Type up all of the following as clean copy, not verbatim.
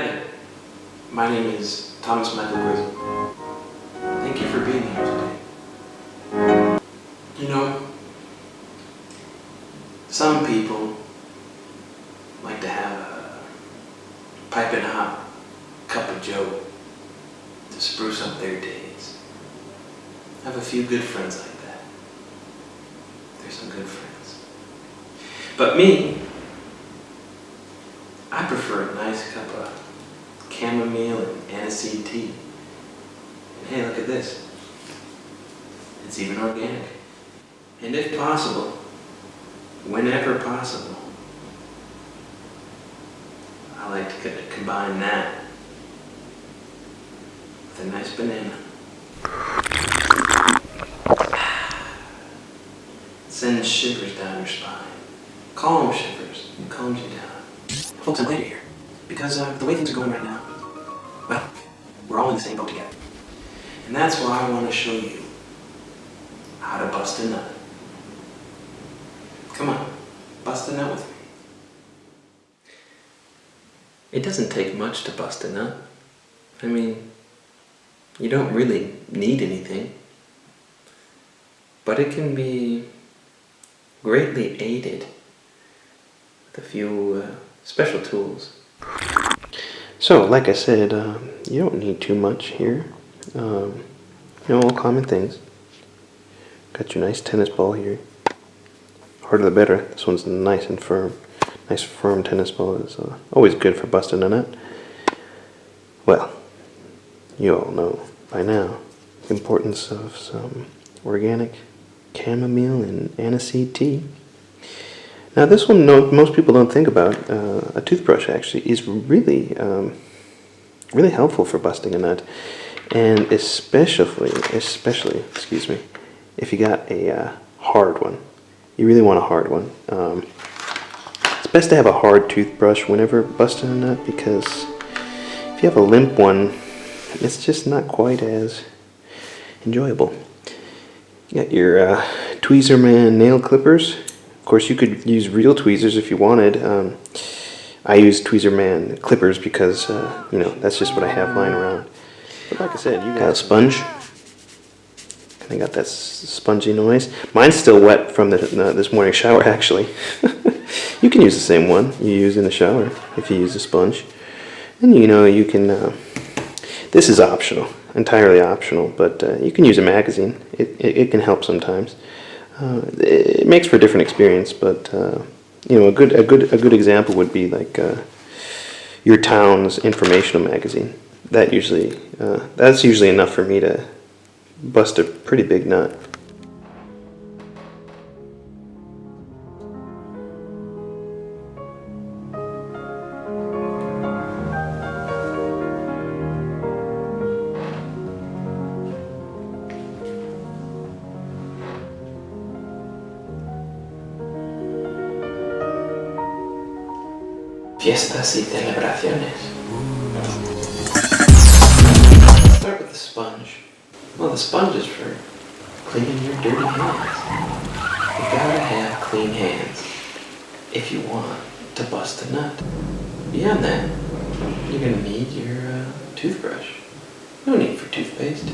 Hi, my name is Thomas Michael Grezzly. Thank you for being here today. You know, some people like to have a piping hot cup of joe to spruce up their days. I have a few good friends like that. They're some good friends. But me, I prefer a nice cup of chamomile and aniseed tea. And hey, look at this. It's even organic. And if possible, whenever possible, I like to combine that with a nice banana. Sends shivers down your spine. Calm shivers. It calms you down. Folks, I'm glad you're here. Because the way things are going right now, well, we're all in the same boat together. And that's why I want to show you how to bust a nut. Come on, bust a nut with me. It doesn't take much to bust a nut. I mean, you don't really need anything. But it can be greatly aided with a few special tools. So, like I said, you don't need too much here. All common things. Got your nice tennis ball here. Harder the better. This one's nice and firm. Nice firm tennis ball is always good for busting a nut. Well, you all know by now the importance of some organic chamomile and aniseed tea. Now this one, most people don't think about. A toothbrush actually is really, really helpful for busting a nut, and especially, excuse me, if you got a hard one. You really want a hard one. It's best to have a hard toothbrush whenever busting a nut, because if you have a limp one, it's just not quite as enjoyable. You got your Tweezerman nail clippers. Of course, you could use real tweezers if you wanted. I use Tweezerman clippers because, that's just what I have lying around. But like I said, you got a sponge. Kind of got that spongy noise. Mine's still wet from this morning shower, actually. You can use the same one you use in the shower if you use a sponge. And, you can... this is optional, entirely optional, but you can use a magazine. It can help sometimes. It makes for a different experience, but a good example would be like your town's informational magazine. That's usually enough for me to bust a pretty big nut. Fiestas y celebraciones. Start with the sponge. Well, the sponge is for cleaning your dirty hands. You gotta have clean hands if you want to bust a nut. Beyond that, you're gonna need your toothbrush. No need for toothpaste.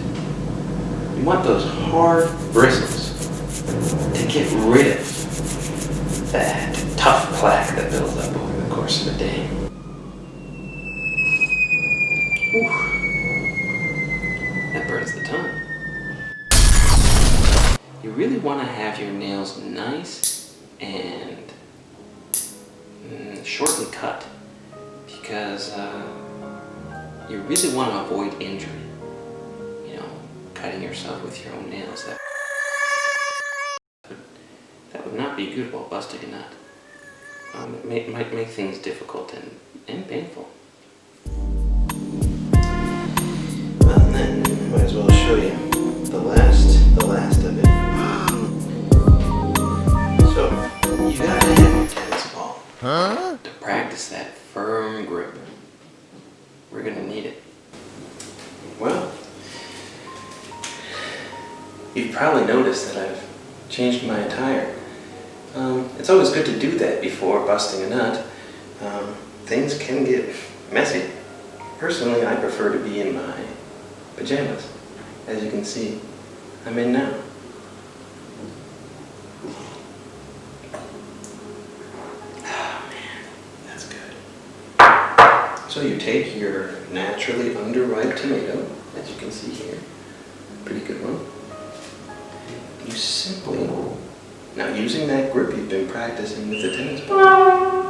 You want those hard bristles to get rid of that tough plaque that builds up over the course of a day. Ooh, that burns the tongue. You really want to have your nails nice and shortly cut, because you really want to avoid injury. Cutting yourself with your own nails. That would not be good while busting a nut. It might make things difficult and painful. Well, then, might as well show you the last of it. So, you gotta have your tennis ball to practice that firm grip. We're gonna need it. Well, you've probably noticed that I've changed my attire. It's always good to do that before busting a nut. Things can get messy. Personally, I prefer to be in my pajamas. As you can see, I'm in now. Oh man, that's good. So you take your naturally underripe tomato, as you can see here, pretty good one. You simply, now using that grip you've been practicing with the tennis ball,